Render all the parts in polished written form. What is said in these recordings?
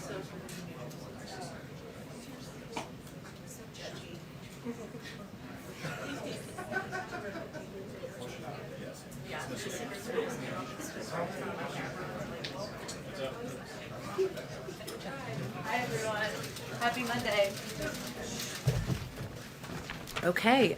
Hi, everyone. Happy Monday. Okay,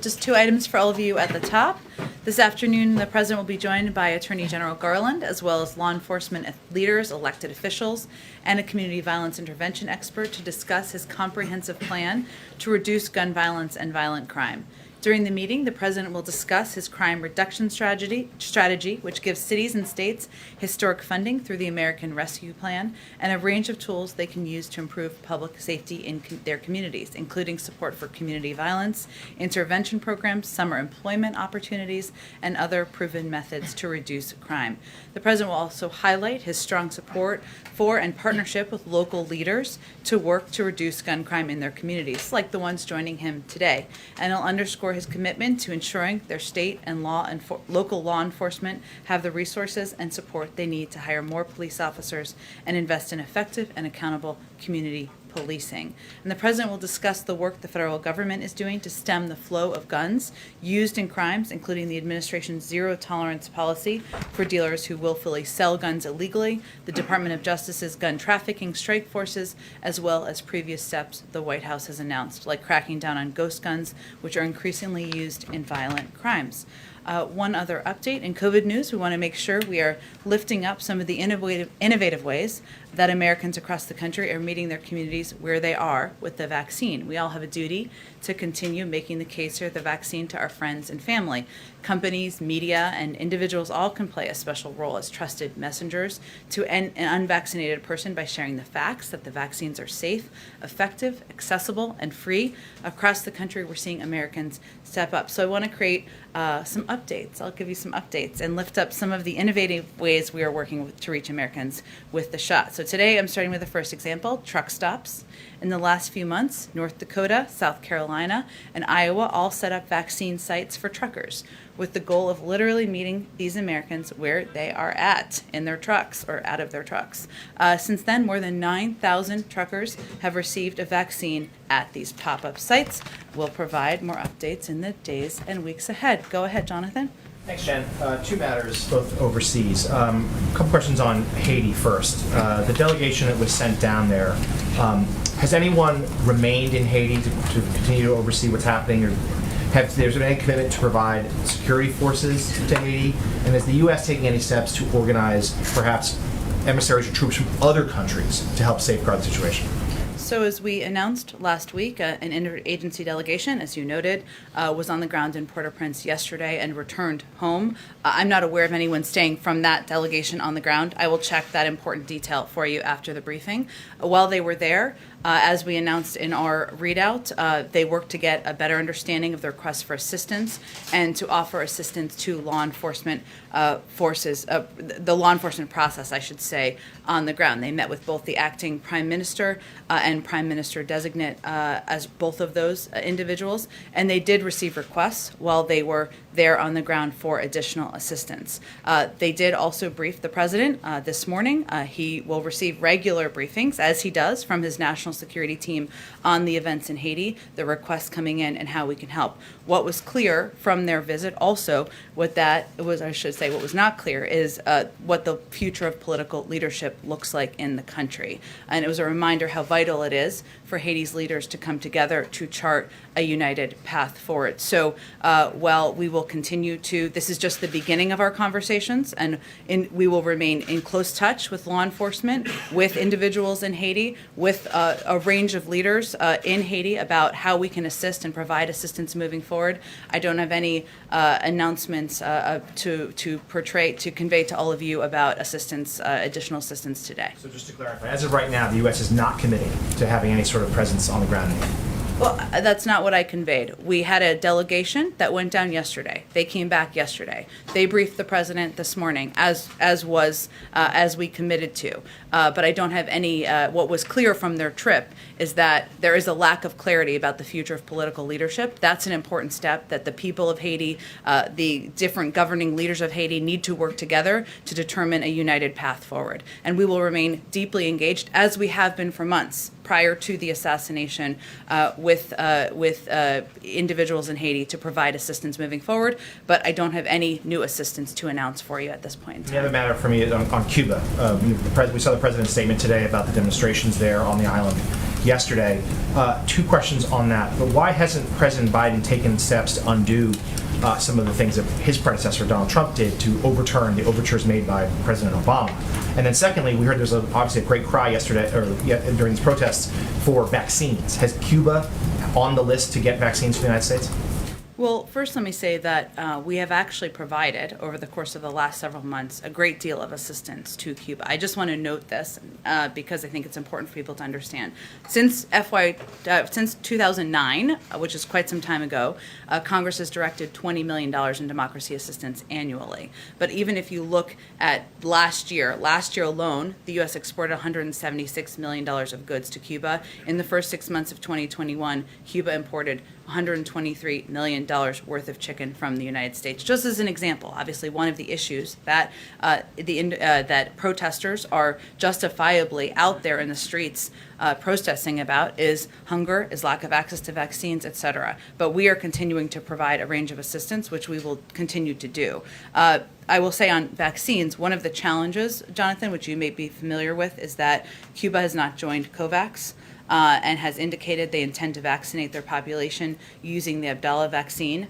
just two items for all of you at the top. This afternoon, the President will be joined by Attorney General Garland, as well as law enforcement leaders, elected officials, and a community violence intervention expert to discuss his comprehensive plan to reduce gun violence and violent crime. During the meeting, the President will discuss his crime reduction strategy, which gives cities and states historic funding through the American Rescue Plan and a range of tools they can use to improve public safety in their communities, including support for community violence, intervention programs, summer employment opportunities, and other proven methods to reduce crime. The President will also highlight his strong support for and partnership with local leaders to work to reduce gun crime in their communities, like the ones joining him today. And he'll underscore his commitment to ensuring their state and local law enforcement have the resources and support they need to hire more police officers and invest in effective and accountable community policing. And the President will discuss the work the federal government is doing to stem the flow of guns used in crimes, including the administration's zero-tolerance policy for dealers who willfully sell guns illegally, the Department of Justice's gun trafficking strike forces, as well as previous steps the White House has announced, like cracking down on ghost guns, which are increasingly used in violent crimes. One other update in COVID news, we want to make sure we are lifting up some of the innovative ways that Americans across the country are meeting their communities where they are with the vaccine. We all have a duty to continue making the case for the vaccine to our friends and family. Companies, media, and individuals all can play a special role as trusted messengers to an unvaccinated person by sharing the facts that the vaccines are safe, effective, accessible, and free. Across the country, we're seeing Americans step up. So I want to create some updates. I'll give you some updates and lift up some of the innovative ways we are working to reach Americans with the shot. So today I'm starting with the first example, truck stops. In the last few months, North Dakota, South Carolina, and Iowa all set up vaccine sites for truckers with the goal of literally meeting these Americans where they are at, in their trucks or out of their trucks. Since then, more than 9,000 truckers have received a vaccine at these pop-up sites. We'll provide more updates in the days and weeks ahead. Go ahead, Jonathan. Thanks, Jen. Two matters, both overseas. A couple questions on Haiti first. The delegation that was sent down there, has anyone remained in Haiti to continue to oversee what's happening, or has there been any commitment to provide security forces to Haiti? And is the U.S. taking any steps to organize perhaps emissaries or troops from other countries to help safeguard the situation? So as we announced last week, an interagency delegation, as you noted, was on the ground in Port-au-Prince yesterday and returned home. I'm not aware of anyone staying from that delegation on the ground. I will check that important detail for you after the briefing. While they were there, as we announced in our readout, they worked to get a better understanding of the request for assistance and to offer assistance to law enforcement forces, the law enforcement process, I should say, on the ground. They met with both the acting prime minister and prime minister designate as both of those individuals, and they did receive requests while they were there on the ground for additional assistance. They did also brief the president this morning. He will receive regular briefings, as he does, from his national security team on the events in Haiti, the requests coming in, and how we can help. What was clear from their visit also, what was not clear is what the future of political leadership looks like in the country. And it was a reminder how vital it is for Haiti's leaders to come together to chart a united path forward. So while we will continue to, this is just the beginning of our conversations, and we will remain in close touch with law enforcement, with individuals in Haiti, with a range of leaders in Haiti about how we can assist and provide assistance moving forward. I don't have any announcements to convey to all of you about assistance, additional assistance today. So just to clarify, as of right now, the U.S. is not committing to having any sort of presence on the ground in Haiti. Well, that's not what I conveyed. We had a delegation that went down yesterday. They came back yesterday. They briefed the president this morning, as we committed to. But I don't have any. What was clear from their trip is that there is a lack of clarity about the future of political leadership. That's an important step that the people of Haiti, the different governing leaders of Haiti, need to work together to determine a united path forward. And we will remain deeply engaged, as we have been for months prior to the assassination, with individuals in Haiti to provide assistance moving forward. But I don't have any new assistance to announce for you at this point in time. The other matter for me is on Cuba. We saw the president's statement today about the demonstrations there on the island yesterday. Two questions on that. But why hasn't President Biden taken steps to undo some of the things that his predecessor, Donald Trump, did to overturn the overtures made by President Obama? And then secondly, we heard there's obviously a great cry yesterday, during these protests, for vaccines. Has Cuba on the list to get vaccines for the United States? Well, first let me say that we have actually provided, over the course of the last several months, a great deal of assistance to Cuba. I just want to note this because I think it's important for people to understand. Since 2009, which is quite some time ago, Congress has directed $20 million in democracy assistance annually. But even if you look at last year alone, the U.S. exported $176 million of goods to Cuba. In the first 6 months of 2021, Cuba imported $123 million worth of chicken from the United States. Just as an example, obviously one of the issues that that protesters are justifiably out there in the streets protesting about is hunger, is lack of access to vaccines, etc. But we are continuing to provide a range of assistance, which we will continue to do. I will say on vaccines, one of the challenges, Jonathan, which you may be familiar with, is that Cuba has not joined COVAX. And has indicated they intend to vaccinate their population using the Abdala vaccine,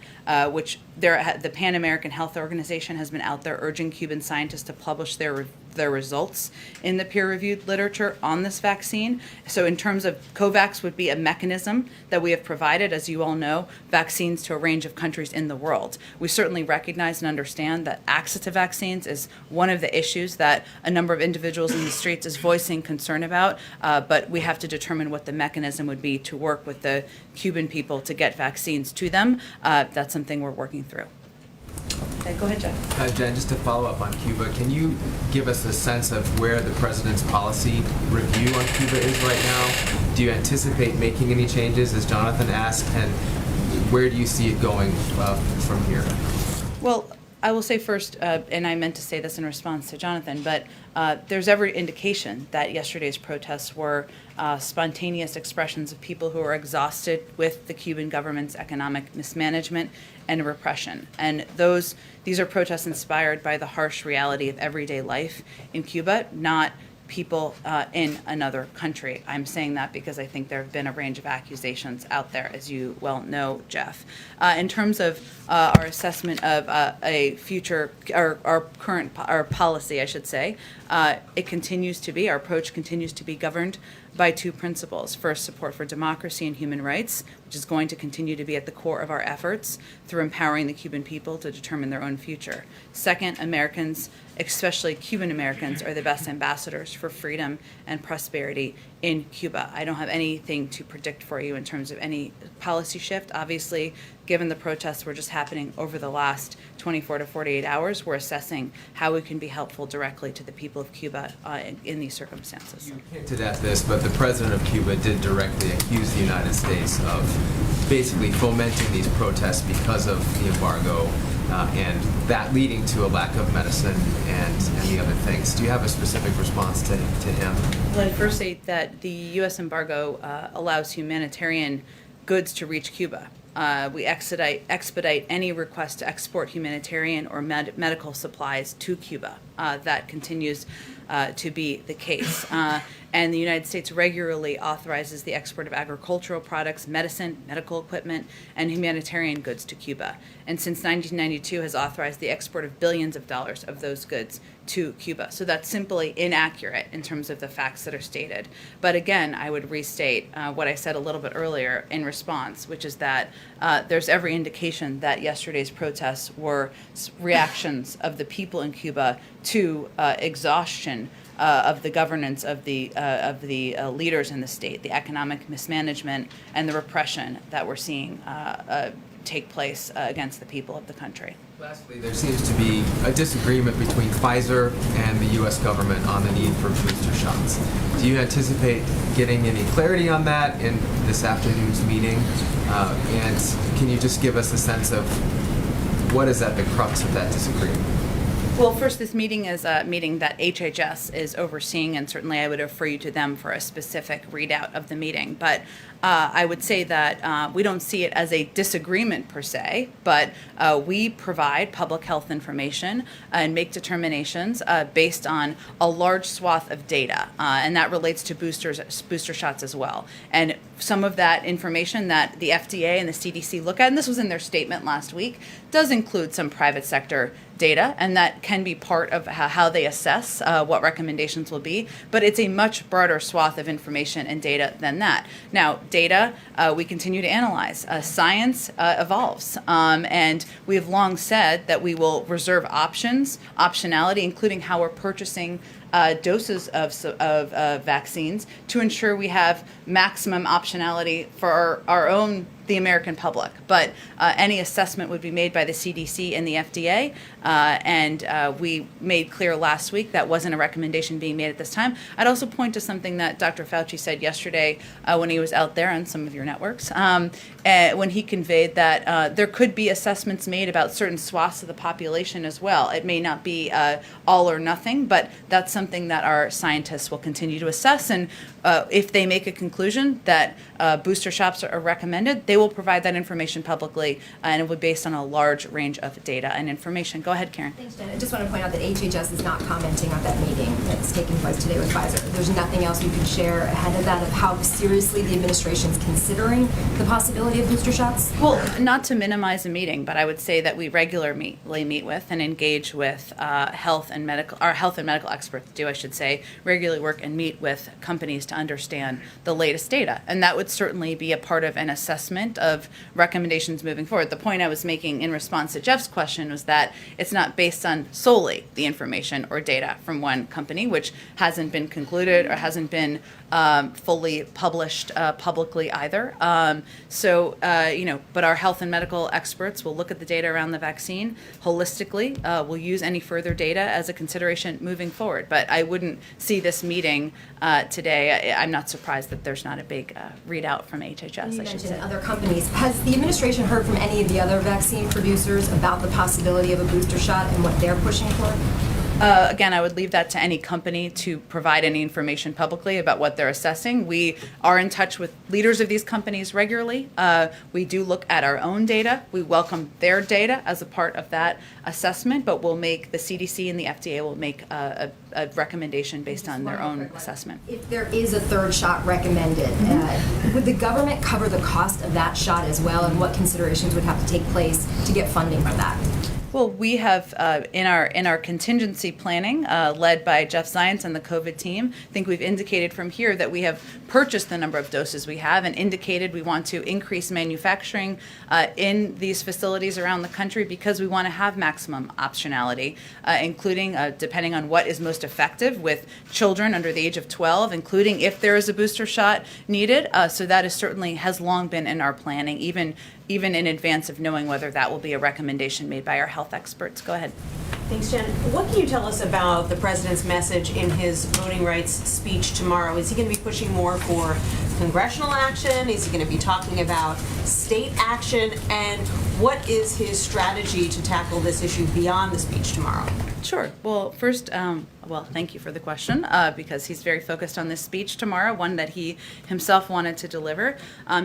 which the Pan American Health Organization has been out there urging Cuban scientists to publish their results in the peer-reviewed literature on this vaccine. So in terms of COVAX would be a mechanism that we have provided, as you all know, vaccines to a range of countries in the world. We certainly recognize and understand that access to vaccines is one of the issues that a number of individuals in the streets is voicing concern about, but we have to determine what the mechanism would be to work with the Cuban people to get vaccines to them. That's something we're working through. Okay, go ahead, Jeff. Jen, just to follow up on Cuba, can you give us a sense of where the president's policy review on Cuba is right now? Do you anticipate making any changes, as Jonathan asked, and where do you see it going from here? Well, I will say first, and I meant to say this in response to Jonathan, but there's every indication that yesterday's protests were spontaneous expressions of people who are exhausted with the Cuban government's economic mismanagement and repression. And these are protests inspired by the harsh reality of everyday life in Cuba, not people in another country. I'm saying that because I think there have been a range of accusations out there, as you well know, Jeff. In terms of our assessment of a future, our policy, I should say, it continues to be, our approach continues to be governed by two principles. First, support for democracy and human rights, which is going to continue to be at the core of our efforts through empowering the Cuban people to determine their own future. Second, Americans, especially Cuban Americans, are the best ambassadors for freedom and prosperity in Cuba. I don't have anything to predict for you in terms of any policy shift. Obviously, given the protests were just happening over the last 24 to 48 hours, we're assessing how we can be helpful directly to the people of Cuba in these circumstances. You hinted at this, but the president of Cuba did directly accuse the United States of basically fomenting these protests because of the embargo and that leading to a lack of medicine and the other things. Do you have a specific response to him? Well, I'd first say that the U.S. embargo allows humanitarian goods to reach Cuba. We expedite any request to export humanitarian or medical supplies to Cuba. That continues to be the case. And the United States regularly authorizes the export of agricultural products, medicine, medical equipment, and humanitarian goods to Cuba. And since 1992 has authorized the export of billions of dollars of those goods to Cuba. So that's simply inaccurate in terms of the facts that are stated. But again, I would restate what I said a little bit earlier in response, which is that there's every indication that yesterday's protests were reactions of the people in Cuba to exhaustion corruption of the governance of the leaders in the state, the economic mismanagement, and the repression that we're seeing take place against the people of the country. Lastly, there seems to be a disagreement between Pfizer and the U.S. government on the need for booster shots. Do you anticipate getting any clarity on that in this afternoon's meeting? And can you just give us a sense of what is at the crux of that disagreement? Well, first, this meeting is a meeting that HHS is overseeing, and certainly I would refer you to them for a specific readout of the meeting. But I would say that we don't see it as a disagreement per se, but we provide public health information and make determinations based on a large swath of data, and that relates to booster shots as well. And some of that information that the FDA and the CDC look at, and this was in their statement last week, does include some private sector data, and that can be part of how they assess what recommendations will be, but it's a much broader swath of information and data than that. Now, data we continue to analyze. Science evolves, and we have long said that we will reserve optionality, including how we're purchasing doses of vaccines to ensure we have maximum optionality for the American public. But any assessment would be made by the CDC and the FDA, and we made clear last week that wasn't a recommendation being made at this time. I'd also point to something that Dr. Fauci said yesterday when he was out there on some of your networks, when he conveyed that there could be assessments made about certain swaths of the population as well. It may not be all or nothing, but that's something that our scientists will continue to assess, and if they make a conclusion that booster shots are recommended, they will provide that information publicly, and it will be based on a large range of data and information. Go ahead, Karen. Thanks, Jen. I just want to point out that HHS is not commenting on that meeting that's taking place today with Pfizer. There's nothing else you can share ahead of that of how seriously the administration is considering the possibility of booster shots? Well, not to minimize a meeting, but I would say that we regularly meet with and engage with our health and medical experts regularly work and meet with companies to understand the latest data. And that would certainly be a part of an assessment of recommendations moving forward. The point I was making in response to Jeff's question was that it's not based on solely the information or data from one company, which hasn't been concluded or hasn't been fully published publicly either. But our health and medical experts will look at the data around the vaccine holistically. We'll use any further data as a consideration moving forward. But I wouldn't see this meeting today. I'm not surprised that there's not a big readout from HHS. You mentioned other companies. Has the administration heard from any of the other vaccine producers about the possibility of a booster shot and what they're pushing for? Again, I would leave that to any company to provide any information publicly about what they're assessing. We are in touch with leaders of these companies regularly. We do look at our own data. We welcome their data as a part of that assessment, but the CDC and the FDA will make a recommendation based on their own assessment. If there is a third shot recommended, would the government cover the cost of that shot as well, and what considerations would have to take place to get funding for that? Well, we have in our contingency planning, led by Jeff Zients and the COVID team, I think we've indicated from here that we have purchased the number of doses we have and indicated we want to increase manufacturing in these facilities around the country because we want to have maximum optionality, including depending on what is most effective with children under the age of 12, including if there is a booster shot needed. So that is certainly has long been in our planning, even in advance of knowing whether that will be a recommendation made by our health experts. Go ahead. Thanks, Jen. What can you tell us about the president's message in his voting rights speech tomorrow? Is he going to be pushing more for congressional action? Is he going to be talking about state action? And what is his strategy to tackle this issue beyond the speech tomorrow? Sure. Well, first, thank you for the question, because he's very focused on this speech tomorrow, one that he himself wanted to deliver.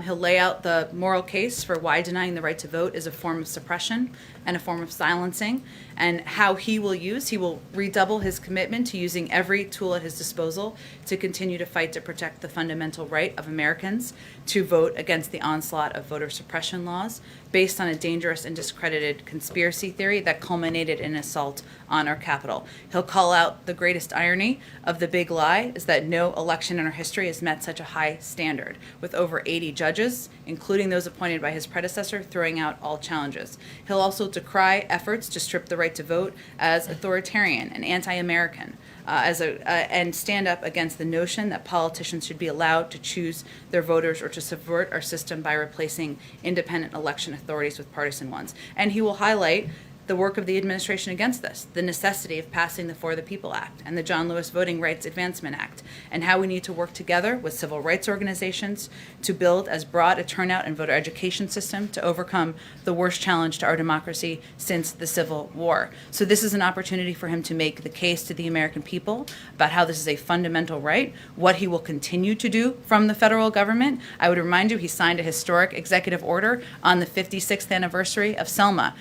He'll lay out the moral case for why denying the right to vote is a form of suppression and a form of silencing, and how he will redouble his commitment to using every tool at his disposal to continue to fight to protect the fundamental right of Americans to vote against the onslaught of voter suppression laws based on a dangerous and discredited conspiracy theory that culminated in an assault on our Capitol. He'll call out the greatest irony of the big lie is that no election in our history has met such a high standard, with over 80 judges, including those appointed by his predecessor, throwing out all challenges. He'll also decry efforts to strip the right to vote as authoritarian and anti-American. and stand up against the notion that politicians should be allowed to choose their voters or to subvert our system by replacing independent election authorities with partisan ones. And he will highlight the work of the administration against this, the necessity of passing the For the People Act and the John Lewis Voting Rights Advancement Act, and how we need to work together with civil rights organizations to build as broad a turnout and voter education system to overcome the worst challenge to our democracy since the Civil War. So this is an opportunity for him to make the case to the American people about how this is a fundamental right, what he will continue to do from the federal government. I would remind you, he signed a historic executive order on the 56th anniversary of Selma,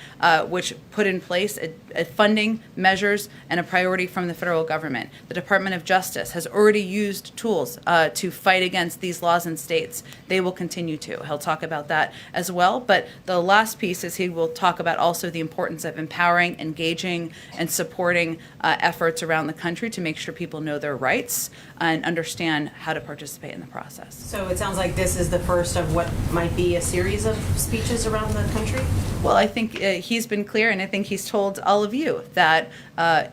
which put in place a funding measures and a priority from the federal government. The Department of Justice has already used tools to fight against these laws in states. They will continue to. He'll talk about that as well. But the last piece is he will talk about also the importance of empowering, engaging, and supporting efforts around the country to make sure people know their rights and understand how to participate in the process. So it sounds like this is the first of what might be a series of speeches around the country? Well, I think he's been clear, and I think he's told all of you that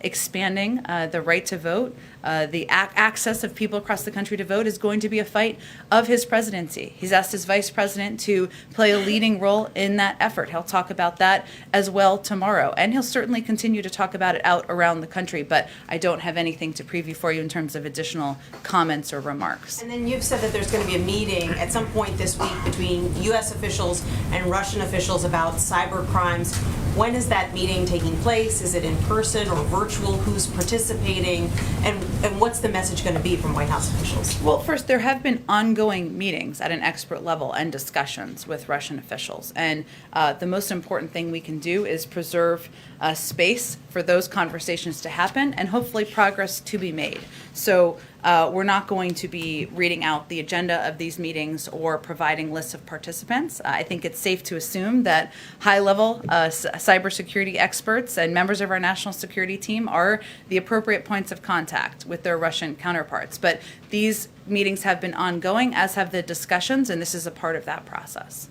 expanding the right to vote, the access of people across the country to vote is going to be a fight of his presidency. He's asked his vice president to play a leading role in that effort. He'll talk about that as well tomorrow, and he'll certainly continue to talk about it out around the country, but I don't have anything to preview for you in terms of additional comments or remarks. And then you've said that there's going to be a meeting at some point this week between U.S. officials and Russian officials about cyber crimes. When is that meeting taking place? Is it in person or virtual? Who's participating? And what's the message going to be from White House officials? Well, first, there have been ongoing meetings at an expert level and discussions with Russian officials. And the most important thing we can do is preserve space for those conversations to happen and hopefully progress to be made. So we're not going to be reading out the agenda of these meetings or providing lists of participants. I think it's safe to assume that high-level cybersecurity experts and members of our national security team are the appropriate points of contact with their Russian counterparts. But these meetings have been ongoing, as have the discussions, and this is a part of that process.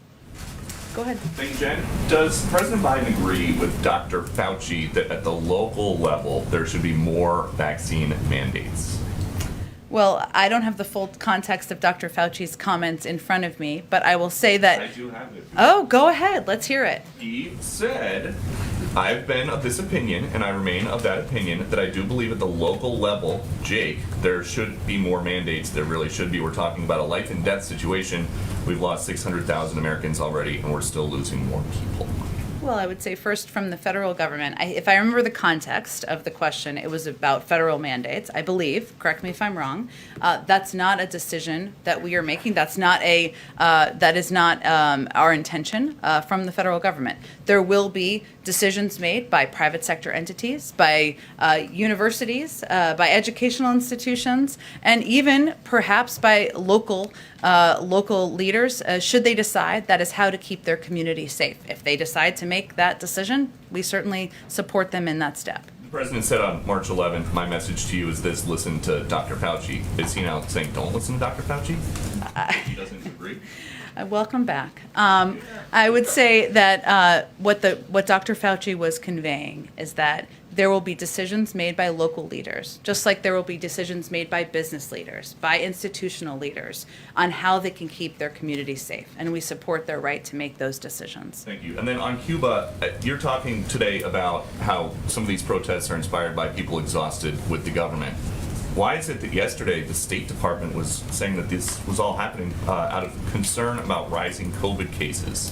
Go ahead. Thank you, Jen. Does President Biden agree with Dr. Fauci that at the local level there should be more vaccine mandates? Well, I don't have the full context of Dr. Fauci's comments in front of me, but I will say that... I do have it. Oh, go ahead. Let's hear it. He said, I've been of this opinion, and I remain of that opinion, that I do believe at the local level, Jake, there should be more mandates. There really should be. We're talking about a life and death situation. We've lost 600,000 Americans already, and we're still losing more people. Well, I would say first from the federal government. If I remember the context of the question, it was about federal mandates, I believe. Correct me if I'm wrong. That's not a decision that we are making. That is not our intention from the federal government. There will be decisions made by private sector entities, by universities, by educational institutions, and even perhaps by local leaders, should they decide that is how to keep their community safe. If they decide to make that decision, we certainly support them in that step. The president said on March 11th, my message to you is this: listen to Dr. Fauci. Is he now saying don't listen to Dr. Fauci? He doesn't agree? Welcome back. I would say that what Dr. Fauci was conveying is that there will be decisions made by local leaders, just like there will be decisions made by business leaders, by institutional leaders, on how they can keep their communities safe. And we support their right to make those decisions. Thank you. And then on Cuba, you're talking today about how some of these protests are inspired by people exhausted with the government. Why is it that yesterday the State Department was saying that this was all happening out of concern about rising COVID cases?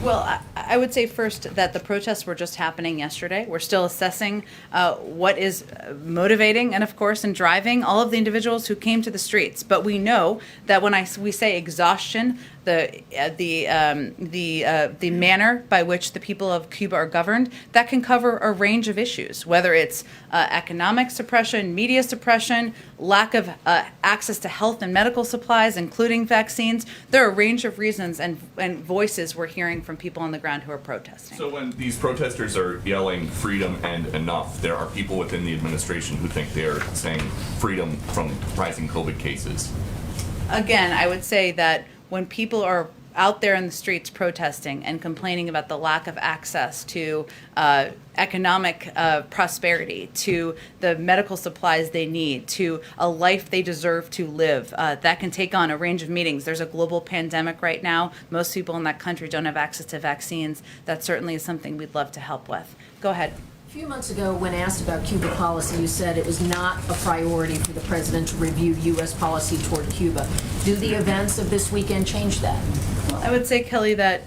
Well, I would say first that the protests were just happening yesterday. We're still assessing what is motivating and, of course, and driving all of the individuals who came to the streets. But we know that when we say exhaustion, the manner by which the people of Cuba are governed, that can cover a range of issues, whether it's economic suppression, media suppression, lack of access to health and medical supplies, including vaccines. There are a range of reasons and voices we're hearing from people on the ground who are protesting. So when these protesters are yelling freedom and enough, there are people within the administration who think they're saying freedom from rising COVID cases. Again, I would say that when people are out there in the streets protesting and complaining about the lack of access to economic prosperity, to the medical supplies they need, to a life they deserve to live. That can take on a range of meanings. There's a global pandemic right now. Most people in that country don't have access to vaccines. That certainly is something we'd love to help with. Go ahead. A few months ago, when asked about Cuba policy, you said it was not a priority for the president to review U.S. policy toward Cuba. Do the events of this weekend change that? Well, I would say, Kelly, that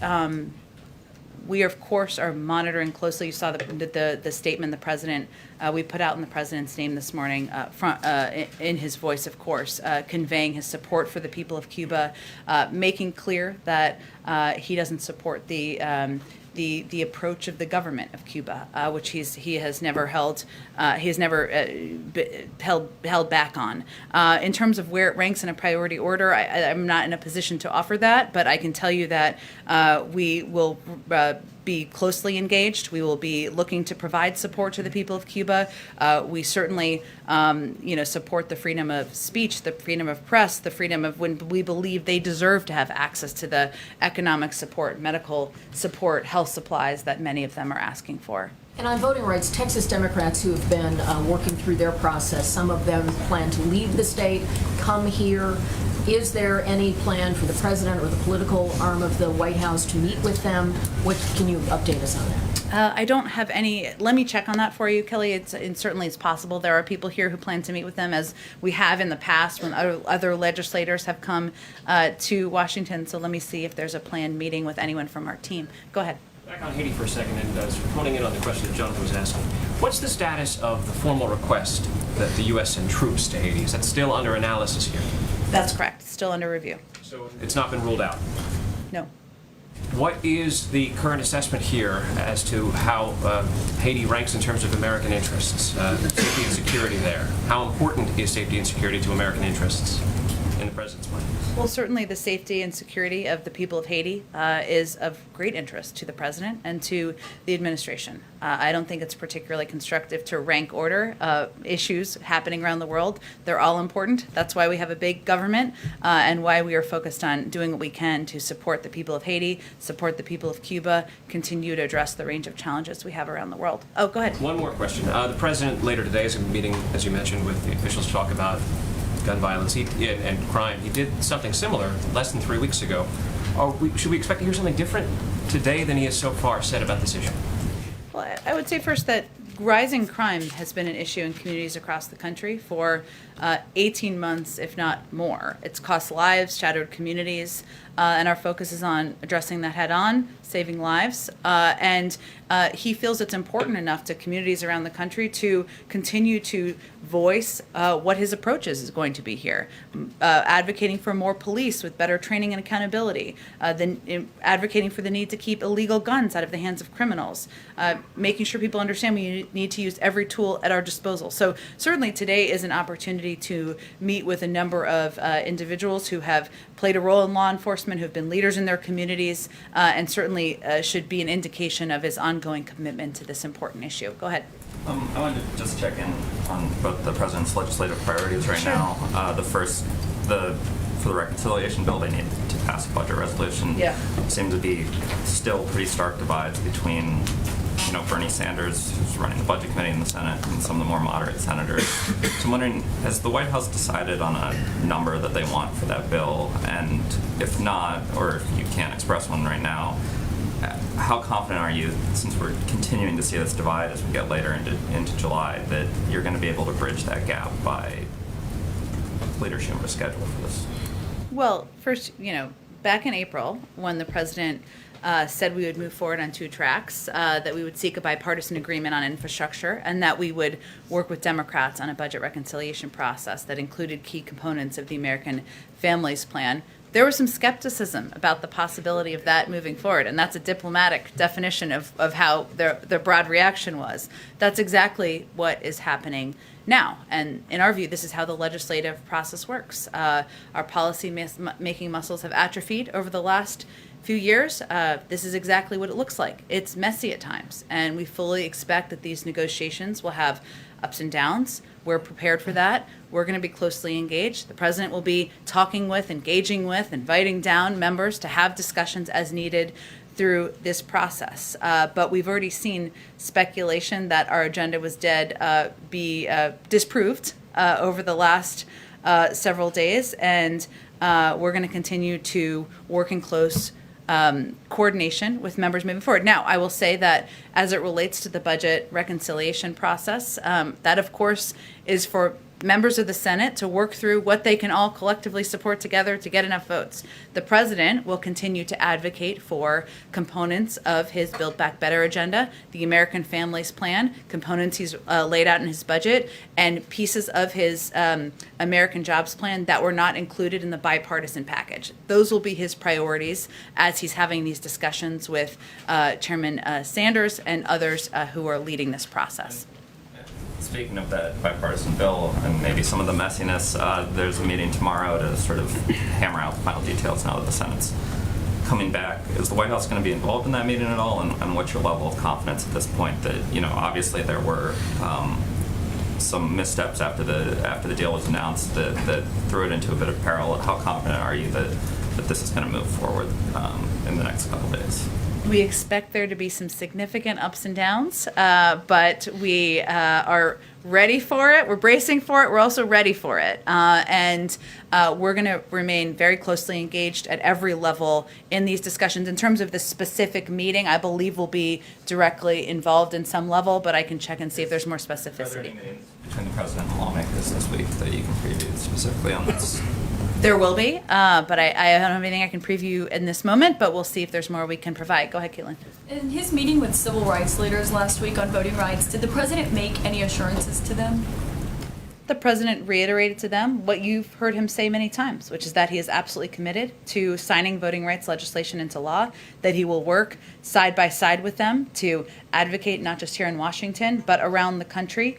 we, of course, are monitoring closely. You saw the statement the president, we put out in the president's name this morning, in his voice, of course, conveying his support for the people of Cuba, making clear that he doesn't support the approach of the government of Cuba, which he has never held back on. In terms of where it ranks in a priority order, I'm not in a position to offer that, but I can tell you that we will be closely engaged. We will be looking to provide support to the people of Cuba. We certainly, support the freedom of speech, the freedom of press, the freedom of when we believe they deserve to have access to the economic support, medical support, health supplies that many of them are asking for. And on voting rights, Texas Democrats who have been working through their process, some of them plan to leave the state, come here. Is there any plan for the president or the political arm of the White House to meet with them? What can you update us on that? I don't have any. Let me check on that for you, Kelly. It certainly is possible. There are people here who plan to meet with them, as we have in the past when other legislators have come to Washington. So let me see if there's a planned meeting with anyone from our team. Go ahead. Back on Haiti for a second, and honing in on the question that Jonathan was asking. What's the status of the formal request that the U.S. send troops to Haiti? Is that still under analysis here? That's correct. Still under review. So it's not been ruled out? No. What is the current assessment here as to how Haiti ranks in terms of American interests, safety and security there? How important is safety and security to American interests in the president's mind? Well, certainly the safety and security of the people of Haiti is of great interest to the president and to the administration. I don't think it's particularly constructive to rank order issues happening around the world. They're all important. That's why we have a big government and why we are focused on doing what we can to support the people of Haiti, support the people of Cuba, continue to address the range of challenges we have around the world. Oh, go ahead. One more question. The president later today is meeting, as you mentioned, with the officials to talk about gun violence and crime. He did something similar less than 3 weeks ago. Should we expect to hear something different today than he has so far said about this issue? Well, I would say first that rising crime has been an issue in communities across the country for 18 months, if not more. It's cost lives, shattered communities, and our focus is on addressing that head on, saving lives. And he feels it's important enough to communities around the country to continue to voice what his approach is going to be here. Advocating for more police with better training and accountability, advocating for the need to keep illegal guns out of the hands of criminals, making sure people understand we need to use every tool at our disposal. So certainly today is an opportunity to meet with a number of individuals who have played a role in law enforcement, who have been leaders in their communities, and certainly should be an indication of his ongoing commitment to this important issue. Go ahead. I wanted to just check in on both the president's legislative priorities right now. For the reconciliation bill, they need to pass a budget resolution. Yeah. Seem to be still pretty stark divides between, Bernie Sanders, who's running the budget committee in the Senate, and some of the more moderate senators. So I'm wondering, has the White House decided on a number that they want for that bill? And if not, or if you can't express one right now, how confident are you, since we're continuing to see this divide as we get later into July, that you're going to be able to bridge that gap by leadership or schedule for this? Well, first, back in April, when the president said we would move forward on 2 tracks, that we would seek a bipartisan agreement on infrastructure, and that we would work with Democrats on a budget reconciliation process that included key components of the American Families Plan. There was some skepticism about the possibility of that moving forward, and that's a diplomatic definition of how their broad reaction was. That's exactly what is happening now, and in our view, this is how the legislative process works. Our policy making muscles have atrophied over the last few years, this is exactly what it looks like. It's messy at times, and we fully expect that these negotiations will have ups and downs. We're prepared for that. We're going to be closely engaged. The president will be talking with, engaging with, inviting down members to have discussions as needed through this process. But we've already seen speculation that our agenda was dead be disproved over the last several days, and we're going to continue to work in close coordination with members moving forward. Now, I will say that as it relates to the budget reconciliation process, that of course is for members of the Senate to work through what they can all collectively support together to get enough votes. The president will continue to advocate for components of his Build Back Better agenda, the American Families Plan, components he's laid out in his budget, and pieces of his American Jobs Plan that were not included in the bipartisan package. Those will be his priorities as he's having these discussions with Chairman Sanders and others who are leading this process. Speaking of that bipartisan bill and maybe some of the messiness, there's a meeting tomorrow to sort of hammer out the final details now that the Senate's coming back. Is the White House going to be involved in that meeting at all? And what's your level of confidence at this point that, obviously there were some missteps after the deal was announced that threw it into a bit of peril? How confident are you that this is going to move forward in the next couple of days? We expect there to be some significant ups and downs, but we are ready for it. We're bracing for it. We're also ready for it. And we're going to remain very closely engaged at every level in these discussions. In terms of the specific meeting, I believe we'll be directly involved in some level, but I can check and see if there's more Are there specificity. any meetings between the president and lawmakers this week that you can preview specifically on this? There will be, but I don't have anything I can preview in this moment, but we'll see if there's more we can provide. Go ahead, Caitlin. In his meeting with civil rights leaders last week on voting rights, did the president make any assurances to them? The president reiterated to them what you've heard him say many times, which is that he is absolutely committed to signing voting rights legislation into law, that he will work side by side with them to advocate not just here in Washington, but around the country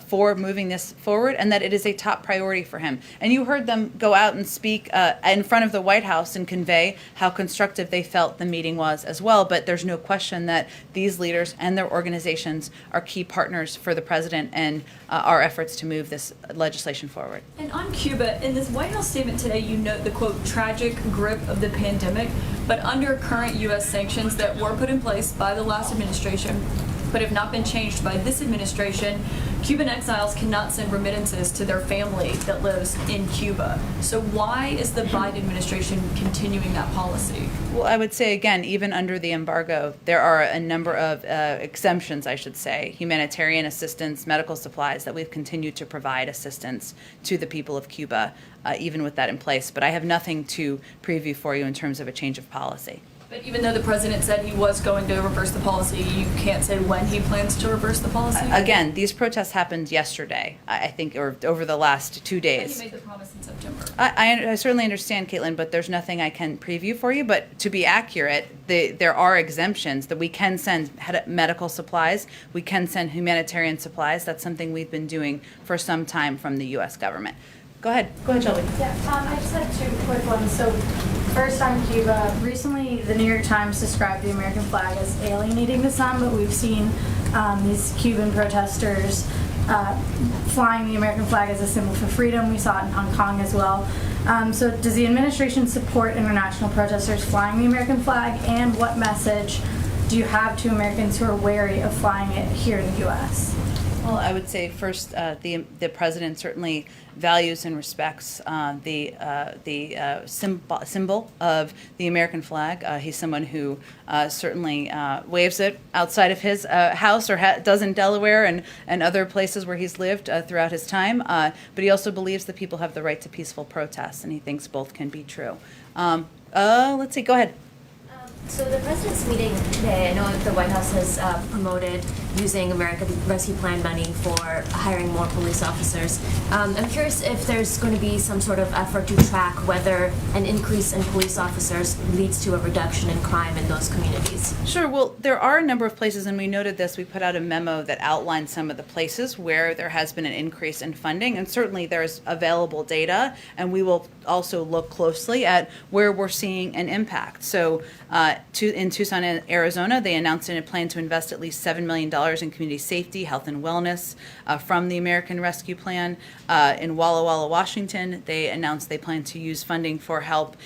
for moving this forward, and that it is a top priority for him. And you heard them go out and speak in front of the White House and convey how constructive they felt the meeting was as well. But there's no question that these leaders and their organizations are key partners for the president and our efforts to move this legislation forward. And on Cuba, in this White House statement today, you note the, quote, tragic grip of the pandemic, but under current U.S. sanctions that were put in place by the last administration, but have not been changed by this administration, Cuban exiles cannot send remittances to their family that lives in Cuba. So why is the Biden administration continuing that policy? Well, I would say, again, even under the embargo, there are a number of exemptions, I should say, humanitarian assistance, medical supplies, that we've continued to provide assistance to the people of Cuba, even with that in place. But I have nothing to preview for you in terms of a change of policy. But even though the president said he was going to reverse the policy, you can't say when he plans to reverse the policy? Again, these protests happened yesterday, I think, or over the last 2 days. But he made the promise in September. I certainly understand, Caitlin, but there's nothing I can preview for you. But to be accurate, there are exemptions that we can send medical supplies, we can send humanitarian supplies. That's something we've been doing for some time from the U.S. government. Go ahead, Shelby. Yeah, I just had two quick ones. So, first on Cuba, recently the New York Times described the American flag as alienating to some, but we've seen these Cuban protesters flying the American flag as a symbol for freedom. We saw it in Hong Kong as well. So does the administration support international protesters flying the American flag, and what message do you have to Americans who are wary of flying it here in the U.S.? Well, I would say first, the president certainly values and respects the symbol of the American flag. He's someone who certainly waves it outside of his house, or does in Delaware and other places where he's lived throughout his time. But he also believes that people have the right to peaceful protests, and he thinks both can be true. Let's see. Go ahead. So the president's meeting today, I know the White House has promoted using American Rescue Plan money for hiring more police officers. I'm curious if there's going to be some sort of effort to track whether an increase in police officers leads to a reduction in crime in those communities. Sure. Well, there are a number of places, and we noted this. We put out a memo that outlined some of the places where there has been an increase in funding, and certainly there's available data, and we will also look closely at where we're seeing an impact. So in Tucson, Arizona, they announced a plan to invest at least $7 million in community safety, health, and wellness from the American Rescue Plan. In Walla Walla, Washington, they announced they plan to use funding for help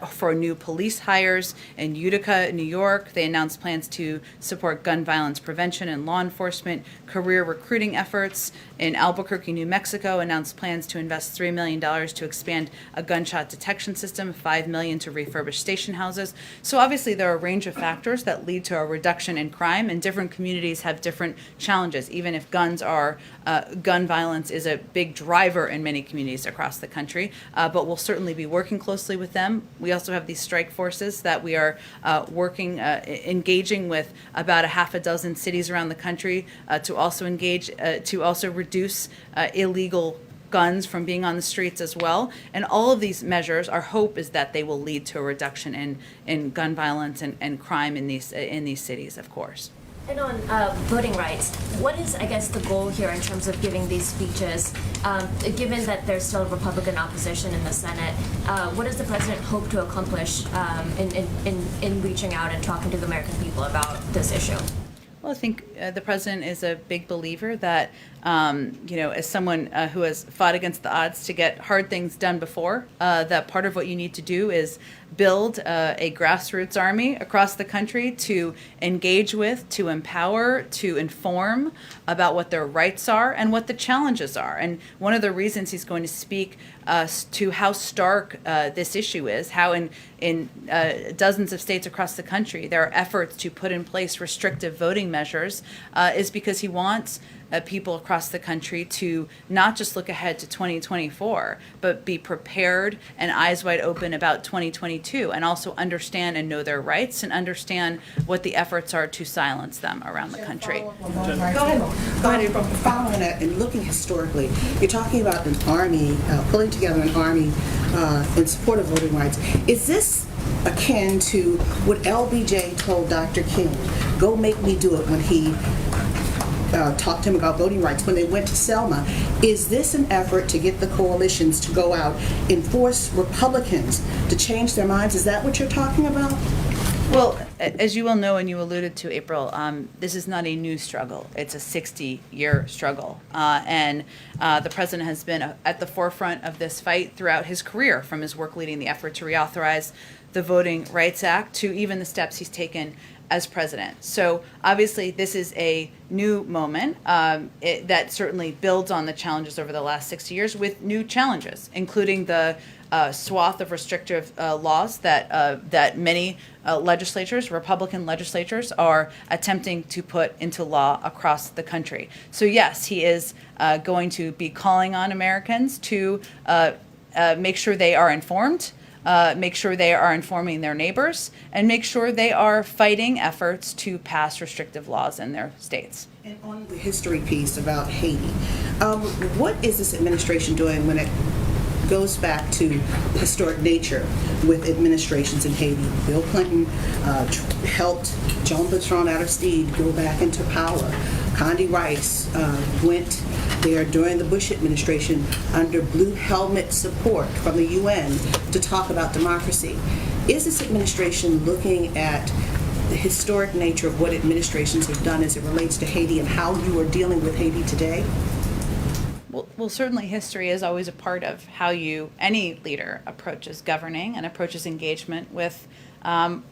for new police hires. In Utica, New York, they announced plans to support gun violence prevention and law enforcement career recruiting efforts. In Albuquerque, New Mexico, announced plans to invest $3 million to expand a gunshot detection system, $5 million to refurbish station houses. So obviously there are a range of factors that lead to a reduction in crime, and different communities have different challenges, even if gun violence is a big driver in many communities across the country. But we'll certainly be working closely with them. We also have these strike forces that we are engaging with about a half a dozen cities around the country to also reduce illegal guns from being on the streets as well. And all of these measures, our hope is that they will lead to a reduction in gun violence and crime in these cities, of course. And on voting rights, what is, I guess, the goal here in terms of giving these speeches? Given that there's still Republican opposition in the Senate, what does the president hope to accomplish in reaching out and talking to the American people about this issue? Well, I think the president is a big believer that, as someone who has fought against the odds to get hard things done before, that part of what you need to do is build a grassroots army across the country to engage with, to empower, to inform about what their rights are and what the challenges are. And one of the reasons he's going to speak to how stark this issue is, how in dozens of states across the country there are efforts to put in place restrictive voting measures, is because he wants people across the country to not just look ahead to 2024, but be prepared and eyes wide open about 2022, and also understand and know their rights and understand what the efforts are to silence them around the country. Go ahead. Following that and looking historically, you're talking about an army, pulling together an army in support of voting rights. Is this akin to what LBJ told Dr. King, go make me do it, when he talked to him about voting rights when they went to Selma? Is this an effort to get the coalitions to go out and force Republicans to change their minds? Is that what you're talking about? Well, as you well know, and you alluded to, April, this is not a new struggle. It's a 60-year struggle. And the president has been at the forefront of this fight throughout his career, from his work leading the effort to reauthorize the Voting Rights Act to even the steps he's taken as president. So obviously this is a new moment that certainly builds on the challenges over the last 60 years with new challenges, including the swath of restrictive laws that many legislatures, Republican legislatures, are attempting to put into law across the country. So yes, he is going to be calling on Americans to make sure they are informed, make sure they are informing their neighbors, and make sure they are fighting efforts to pass restrictive laws in their states. And on the history piece about Haiti, what is this administration doing when it goes back to the historic nature with administrations in Haiti? Bill Clinton helped Joan Bertrand Aristide go back into power. Condi Rice went there during the Bush administration under blue helmet support from the UN to talk about democracy. Is this administration looking at the historic nature of what administrations have done as it relates to Haiti and how you are dealing with Haiti today? Well, certainly history is always a part of how any leader approaches governing and approaches engagement with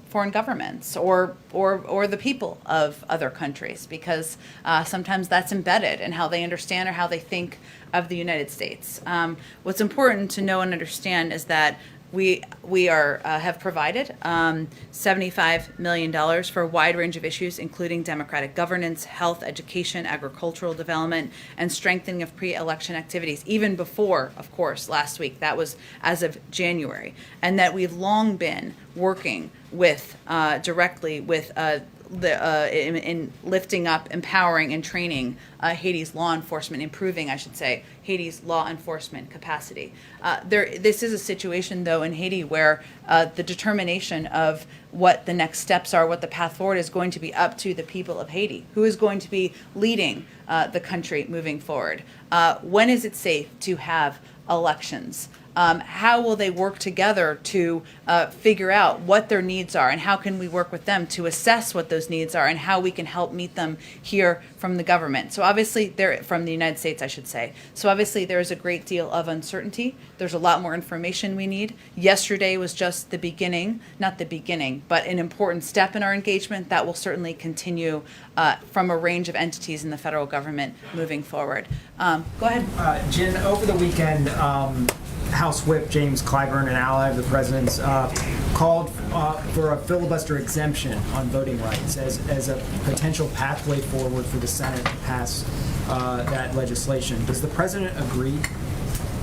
foreign governments or the people of other countries, because sometimes that's embedded in how they understand or how they think of the United States. What's important to know and understand is that we have provided $75 million for a wide range of issues, including democratic governance, health, education, agricultural development, and strengthening of pre-election activities, even before, of course, last week. That was as of January. And that we've long been working with directly with in lifting up, empowering, and training Haiti's law enforcement, improving, I should say, Haiti's law enforcement capacity. This is a situation, though, in Haiti where the determination of what the next steps are, what the path forward is going to be up to the people of Haiti, who is going to be leading the country moving forward. When is it safe to have elections? How will they work together to figure out what their needs are, and how can we work with them to assess what those needs are and how we can help meet them here from the government? So obviously, from the United States, I should say. So obviously, there is a great deal of uncertainty. There's a lot more information we need. Yesterday was just the beginning, not the beginning, but an important step in our engagement that will certainly continue from a range of entities in the federal government moving forward. Go ahead. Jen, over the weekend, House Whip James Clyburn, an ally of the president's, called for a filibuster exemption on voting rights as a potential pathway forward for the Senate to pass that legislation. Does the president agree?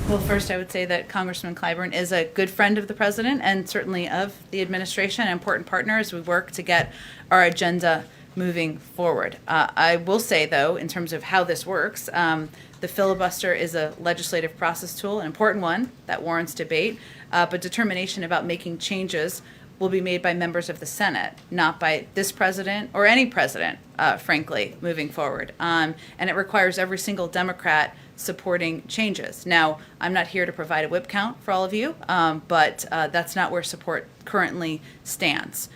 Well, first, I would say that Congressman Clyburn is a good friend of the president and certainly of the administration, an important partner as we work to get our agenda moving forward. I will say, though, in terms of how this works, the filibuster is a legislative process tool, an important one that warrants debate, but determination about making changes will be made by members of the Senate, not by this president or any president, frankly, moving forward. And it requires every single Democrat supporting changes. Now, I'm not here to provide a whip count for all of you, but that's not where support currently stands.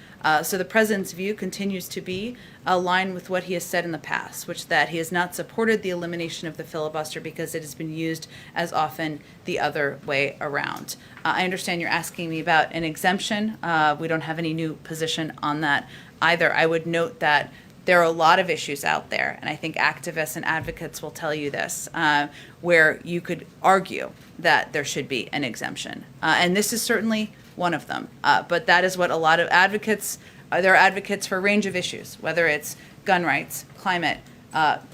So the president's view continues to be aligned with what he has said in the past, which that he has not supported the elimination of the filibuster because it has been used as often the other way around. I understand you're asking me about an exemption. We don't have any new position on that either. I would note that there are a lot of issues out there, and I think activists and advocates will tell you this, where you could argue that there should be an exemption. And this is certainly one of them. But that is what a lot of advocates, there are advocates for a range of issues, whether it's gun rights, climate,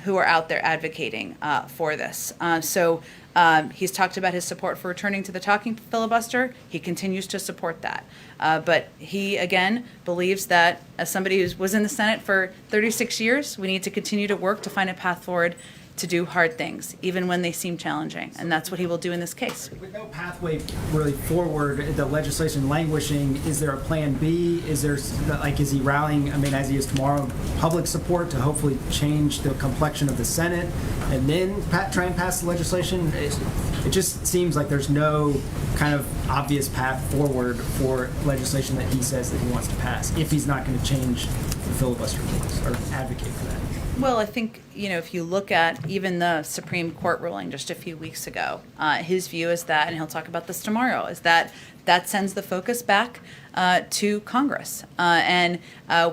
who are out there advocating for this. So he's talked about his support for returning to the talking filibuster. He continues to support that. But he, again, believes that as somebody who was in the Senate for 36 years, we need to continue to work to find a path forward to do hard things, even when they seem challenging. And that's what he will do in this case. With no pathway really forward, the legislation languishing, is there a plan B? Is there, like, is he rallying, I mean, as he is tomorrow, public support to hopefully change the complexion of the Senate and then try and pass the legislation? It just seems like there's no kind of obvious path forward for legislation that he says that he wants to pass if he's not going to change the filibuster rules or advocate for that. Well, I think, if you look at even the Supreme Court ruling just a few weeks ago, his view is that, and he'll talk about this tomorrow, is that sends the focus back to Congress. And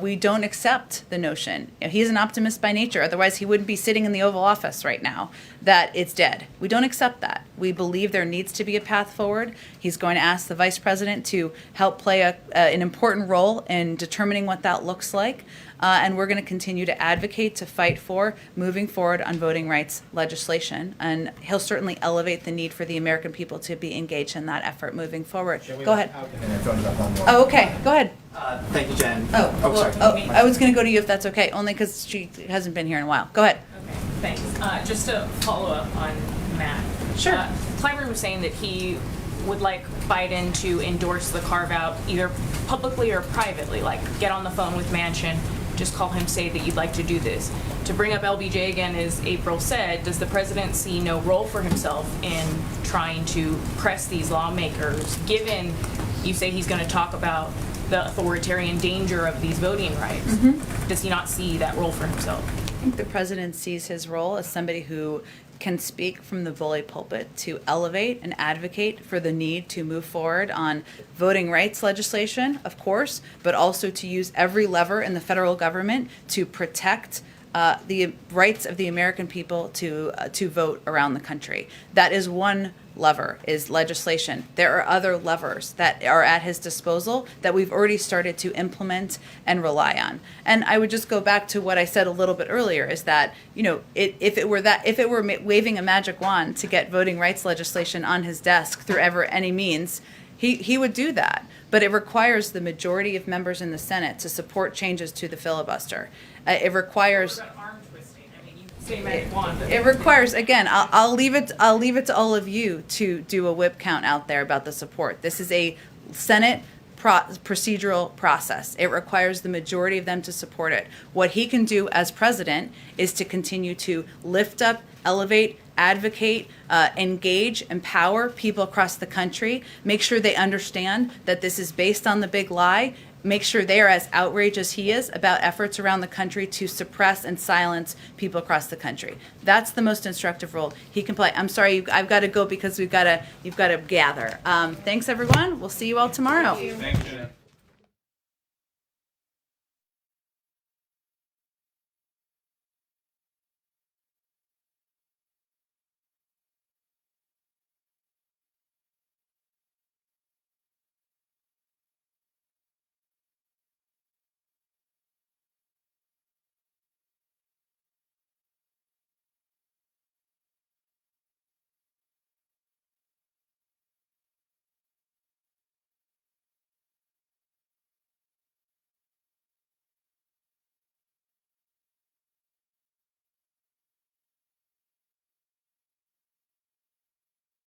we don't accept the notion, he's an optimist by nature, otherwise he wouldn't be sitting in the Oval Office right now, that it's dead. We don't accept that. We believe there needs to be a path forward. He's going to ask the Vice President to help play an important role in determining what that looks like. And we're going to continue to advocate, to fight for moving forward on voting rights legislation. And he'll certainly elevate the need for the American people to be engaged in that effort moving forward. Go ahead. Oh, okay. Go ahead. Thank you, Jen. Sorry. I was going to go to you if that's okay, only because she hasn't been here in a while. Go ahead. Okay, thanks. Just to follow up on Matt. Sure. Clyburn was saying that he would like Biden to endorse the carve-out either publicly or privately, like get on the phone with Manchin, just call him, say that you'd like to do this. To bring up LBJ again, as April said, does the president see no role for himself in trying to press these lawmakers, given you say he's going to talk about the authoritarian danger of these voting rights? Mm-hmm. Does he not see that role for himself? I think the president sees his role as somebody who can speak from the bully pulpit to elevate and advocate for the need to move forward on voting rights legislation, of course, but also to use every lever in the federal government to protect the rights of the American people to vote around the country. That is one lever, is legislation. There are other levers that are at his disposal that we've already started to implement and rely on. And I would just go back to what I said a little bit earlier, is that, you know, if it were waving a magic wand to get voting rights legislation on his desk through any means, he would do that. But it requires the majority of members in the Senate to support changes to the filibuster. It requires. It requires, again, I'll leave it to all of you to do a whip count out there about the support. This is a Senate procedural process. It requires the majority of them to support it. What he can do as president is to continue to lift up, elevate, advocate, engage, empower people across the country, make sure they understand that this is based on the big lie, make sure they are as outraged as he is about efforts around the country to suppress and silence people across the country. That's the most instructive role he can play. I'm sorry, I've got to go because you've got to gather. Thanks, everyone. We'll see you all tomorrow. Thank you.